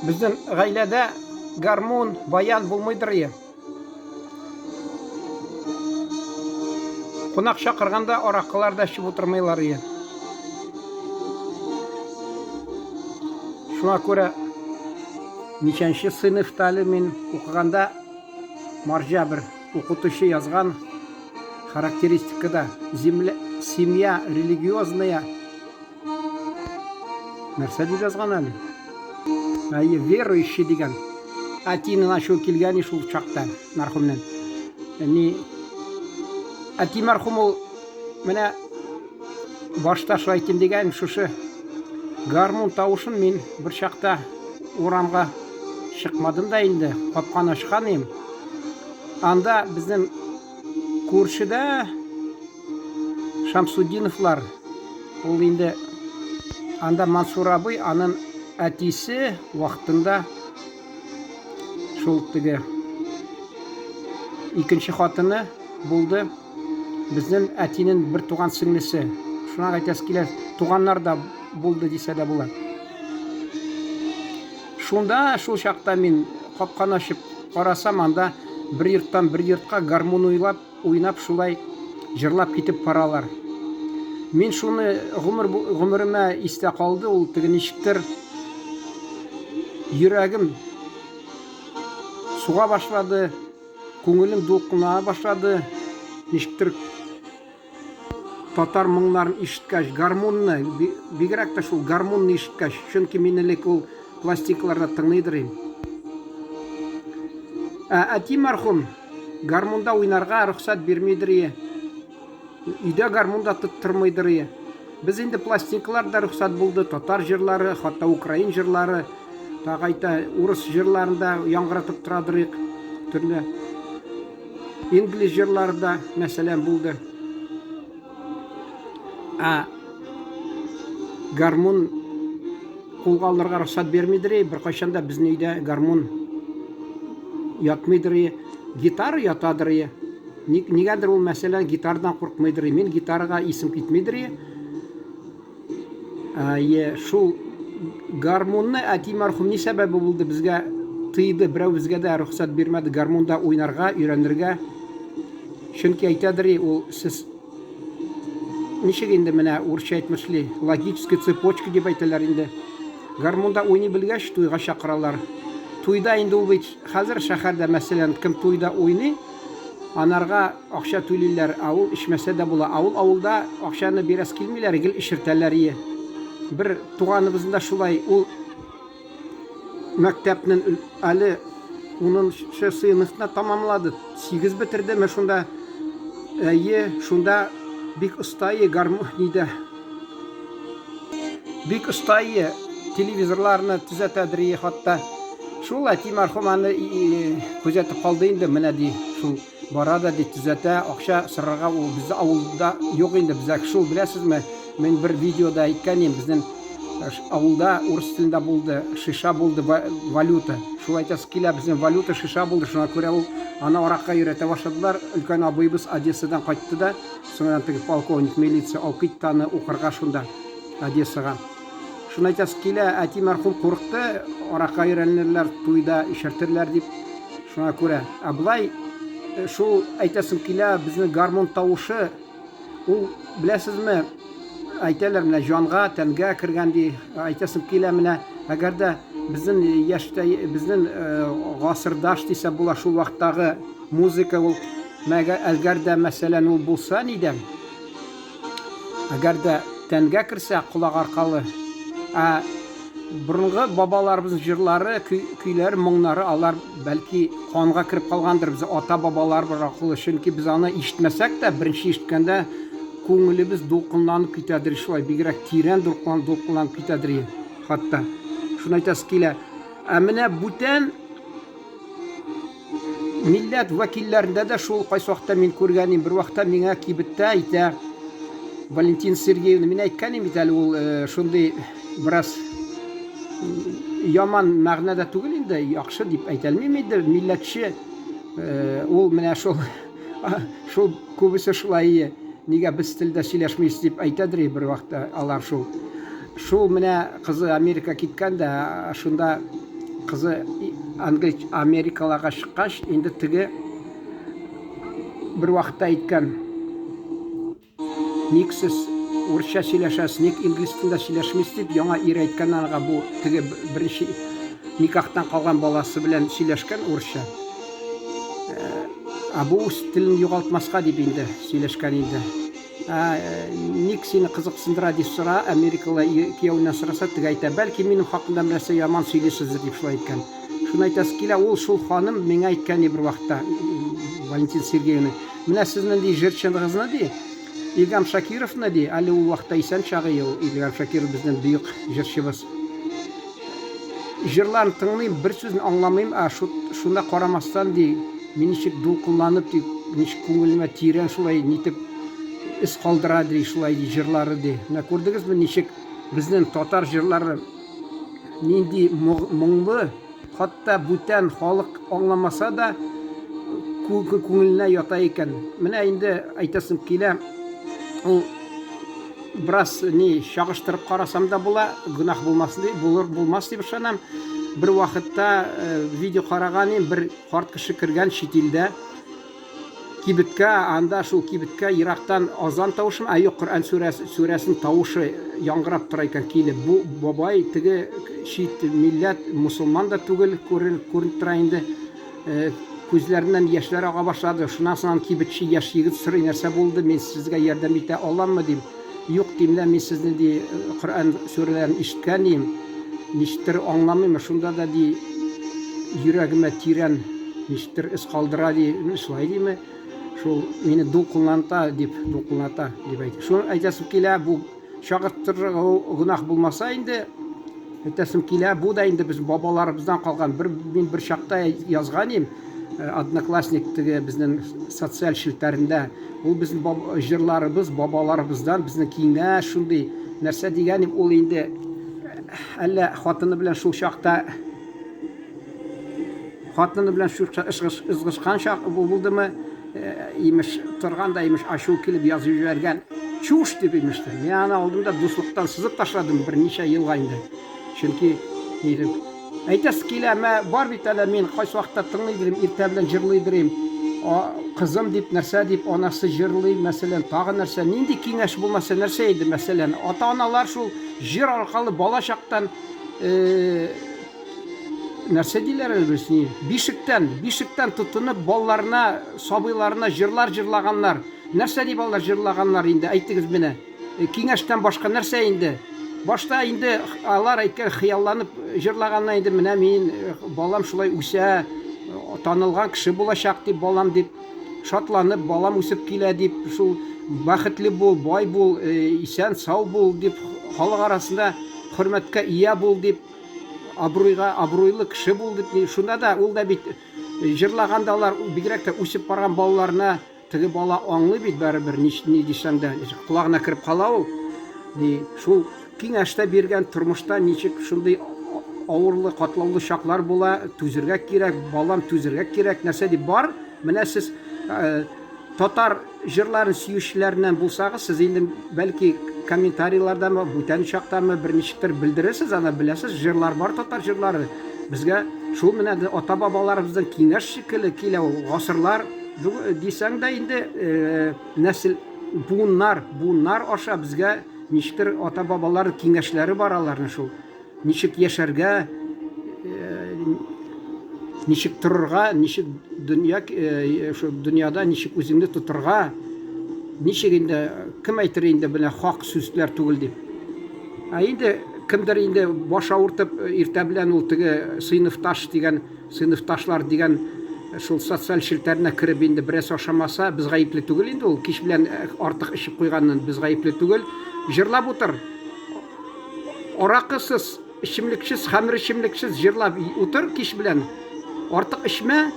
Безнең гаиләдә гармун, баян булмыйдыр ие. Кунак чакырганда аракылар да эчеп утырмыйлар ие. Шуңа күрә ничәнче сыйныфта әле мин укыганда марҗа бер укытучы язган характеристикада семья религиозная нәрсә дип язган әле? Верующий дигән. Әтинен ачу килгән шул чакта мәрхүмнән. Әти мәрхүм ул менә башта шулай әйтим дигән шушы гармун тавышын мин бер чакта урамга чыкмадым да инде, капканы ачкан идем. Анда безнең күршедә Шамсудиновлар, ул инде анда Мансур абый, аның әтисе вакытында шул теге икенче хатыны булды. Безнең әтинең бер туган сеңлесе. Шуңа әйтәс килә, туганнар да булды дисә дә була. Шунда шул чакта мин капканы ачып карасам, анда бер йорттан бер йортка гармун уйнап шулай җырлап китеп баралар. Мин шуны гомеремә истә калды, ул теге ничектер йөрәгем суга башлады, күңелем дулкына башлады. Ничектер татар моңнарын ишеткәч, гармунны, бигрәк тә шул гармунны ишеткәч, чөнки мин элек ул пластинкаларда тыңлыйдыр идем. Әти мәрхүм гармунда уйнарга рөхсәт бирмидер ие. Өйдә гармунда тоттырмыйдыр ие. Без инде пластинкаларда рөхсәт булды, татар җырлары, хатта украин җырлары, тагайта урыс җырларында яңгыратып торадырык, төрле инглиз җырларында мәсәлән булды. Гармун кулга алырга рөхсәт бирмидер ие. Беркайчан да безнең өйдә гармун ятмыйдыр ие. Гитара ятадыр ие. Нигәдер ул мәсәлән гитардан куркмыйдыр ие. Мин гитарага исем китмидер ие. Шул гармунны әти мәрхүм ни сәбәбе булды безгә тыйды, берәү безгә дә рөхсәт бирмәде гармунда уйнарга, өйрәнергә. Чөнки әйтәдер ие, ул сез ничек инде менә урысча әйтмешли, логическая цепочка дип әйтәләр инде. Гармунда уйный белгәч, туйга чакыралар. Туйда инде ул бит хәзер шәһәрдә мәсәлән кем туйда уйный, анарга акча түлиләр, ул ишмәсә дә була. Авылда акчаны бирәс килмиләр, гел ишертәләр ие. Бер туганыбызның да шулай, ул мәктәпнең әле 10-нчы сыйныфны тамамлады. 8 бетердеме шунда. Шунда бик оста гармониядә. Бик оста телевизорларны төзәтәдер ие хатта. Шул әти мәрхүм аны күзәтеп калды инде, менә ди, шул барада ди төзәтә, акча сорарга ул бездә авылда юк инде, бездә шул беләсезме? Мен бер видеода әйткән идем, безнең авылда урыс телендә булды, шиша булды, валюта. Шул әйтәс килә, безнең валюта шиша булды, шуңа күрә ул аны аракка йөрәтә башладылар. Өлкән абыйбыз Одессадан кайтты да, соңран теге полковник милиция алып китте аны укырга шунда, Одессага. Шуны әйтәс килә, әти мәрхүм курыкты, аракка йөрәнерләр, туйда ишертерләр дип. Шуңа күрә, булай шул әйтәсем килә, безнең гармун тавышы, ул беләсезме, әйтәләр менә җанга, тәнгә кергән ди. Әйтәсем килә менә, әгәр дә безнең яшьтә, безнең гасырдаш дисә була шул вакыттагы музыка, ул әгәр дә мәсәлән ул булса нидә, әгәр дә тәнгә керсә, кулак аркалы, борынгы бабаларыбыз җырлары, көйләр, моңнары, алар бәлки канга кирип калгандыр, без ата бабалар аркылы, чөнки без аны ишетмәсәк тә, беренче ишеткәндә күңелебез дулкынланып китәдер, шулай бигрәк тирән дулкынланып китәдер хатта. Шуны әйтәс килә. Менә бүтән милләт вәкилләрендә дә шул кайсы вакытта мин күргәнем, бер вакытта миңа кибеттә әйтә Валентин Сергеевна, мин әйткәнем бит әле, ул шундый бераз яман мәгънәдә түгел инде, яхшы дип әйтелмим иде, милләтче. Ул менә шул күбесе шулай, нигә без телдә сөйләшмибез дип әйтәдер бер вакытта алар шул. Шул менә кызы Америка киткән дә, шунда кызы Америкаларга чыккач, инде теге бер вакытта әйткән: "Ник сез урысча сөйләшәсез, ник инглиз телендә сөйләшмисез?" дип яңа ир әйткән анага, бу теге беренче никахтан калган баласы белән сөйләшкән урысча. Бу үз телен югалтмаска дип инде сөйләшкән инде. Ник сине кызыксындыра дип сора, Америкала кияүеннән сораса, теге әйтә: "Бәлки минем хакымда нәрсә яман сөйлисездер" дип шулай әйткән. Шуны әйтәсе килә, ул шул ханым миңа әйткән бер вакытта, Валентин Сергеевна: "Менә сезнең ди җырчыгызны ди, Илгам Шакировны ди, әле ул вакытта исән чагы, Илгам Шакиров безнең бөек җырчыбыз. Җырларын тыңлыйм, бер сүзен аңламыйм, шунда карамастан ди, мин ничек дулкынланып ди, ничек күңелемә тирән шулай нитеп ис калдыра ди, шулай ди җырлары ди. Менә күрдегезме, ничек безнең татар җырлары нинди моңлы, хатта бүтән халык аңламаса да күңеленә ята икән. Менә инде әйтәсем килә, ул бераз чагыштырып карасам да була, гөнаһ булмас дип ышанам. Бер вакытта видео караган, бер карт кеше кергән чит илдә кибеткә, анда шул кибеткә ерактан азан тавышы, юк, Коръән сүрәсен тавышы яңгырап тора икән килеп. Бу бабай теге чит милләт, мусулман да түгел, күренеп тора инде. Күзләреннән яшьләр ага башлады. Шуннан соң кибетче яшь егет сорый: "Нәрсә булды? Мин сезгә ярдәм итә аламмы?" дим. "Юк" дим, "Мин сезне ди Коръән сүрәләрен ишеткән дим, ничектер аңламыйм, шунда да ди йөрәгемә тирән, ничектер ис калдыра ди, шулай диме, шул мине дулкынлата дип әйтә." Шуны әйтәсем килә, бу чагыштыру гөнаһ булмаса инде, әйтәсем килә, бу да инде без бабаларыбыздан калган. Мин бер чакта язган идем, Одноклассник теге безнең социаль челтәрендә. Ул безнең җырларыбыз бабаларыбыздан, безнең киңәш шундый нәрсә дигән, ул инде әллә хатыны белән шул чакта ызгышкан чак булдымы, имеш торганда, имеш ачу килеп язып җибәргән. Чуш дип имештер. Мин аны алдымда дуслыктан сызып ташладым берничә елга инде. Чөнки әйтәсе килә, бар бит әле, мин кайсы вакытта тыңлыйдырым, иртә белән җырлыйдырым. Кызым дип нәрсә дип анасы җырлый, мәсәлән, тагы нәрсә, нинди киңәш булмаса нәрсә иде, мәсәлән, ата-аналар шул җыр аркылы бала чактан нәрсә диләр әле, бишектән тотынып балаларына, сабыйларына җырлар җырлаганнар. Нәрсә дип алар җырлаганнар инде, әйтегез менә. Киңәштән башка нәрсә инде? Башта инде алар әйткән, хыялланып җырлаганнар инде, менә мин балам шулай үсә, танылган кеше булачак дип, балам дип шатланып, балам үсеп килә дип, шул бәхетле бул, бай бул, исән сау бул дип, халык арасында хөрмәткә ия бул дип, абруйлы кеше бул дип. Шунда да ул да бит җырлаганда алар бигрәк тә үсеп барган балаларына, теге бала аңлый бит барыбер, ни дисәң дә колагына кирип кала ул. Шул киңәштә биргән тормышта ничек шундый авырлы, катлаулы чаклар була, түзергә кирәк, балам түзергә кирәк, нәрсә дип бар. Менә сез татар җырларын сөючеләреннән булсагыз, сез инде бәлки комментарийлардамы, бүтән чактамы бер ничектер белдерәсез, аны беләсез, җырлар бар, татар җырлары. Безгә шул менә ата-бабаларыбыздан киңәш шикелле килә, гасырлар дисәң дә инде нәсел буыннар аша безгә ничектер ата-бабалар киңәшләре бар аларның шул. Ничек яшәргә, ничек торырга, ничек дөньяда ничек үзеңне тотырга, ничек инде, кем әйтер инде белә хак сүзләр түгел дип. Инде кемдер инде баш авыртып, иртә белән ул теге сыйныфташлар дигән шул социаль челтәренә кирип инде бераз ашамаса, без гаепле түгел инде, ул кич белән артык ичеп куйганнан без гаепле түгел. Җырлап утыр. Аракысыз, эчемлексез, хәмер эчемлексез җырлап утыр кич белән. Артык эчмә,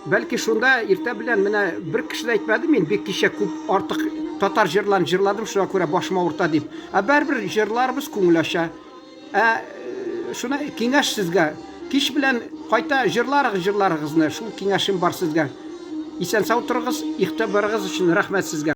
бәлки шунда иртә белән менә бер кеше дә әйтмәде, мин бик кичә күп артык татар җырларын җырладым, шуңа күрә башыма авырта дип. Бәрбер җырларыбыз күңел ача. Шуны киңәш сезгә, кич белән кайта җырларыгызны, шул киңәшем бар сезгә. Исән сау торыгыз, игътибарыгыз өчен рәхмәт сезгә.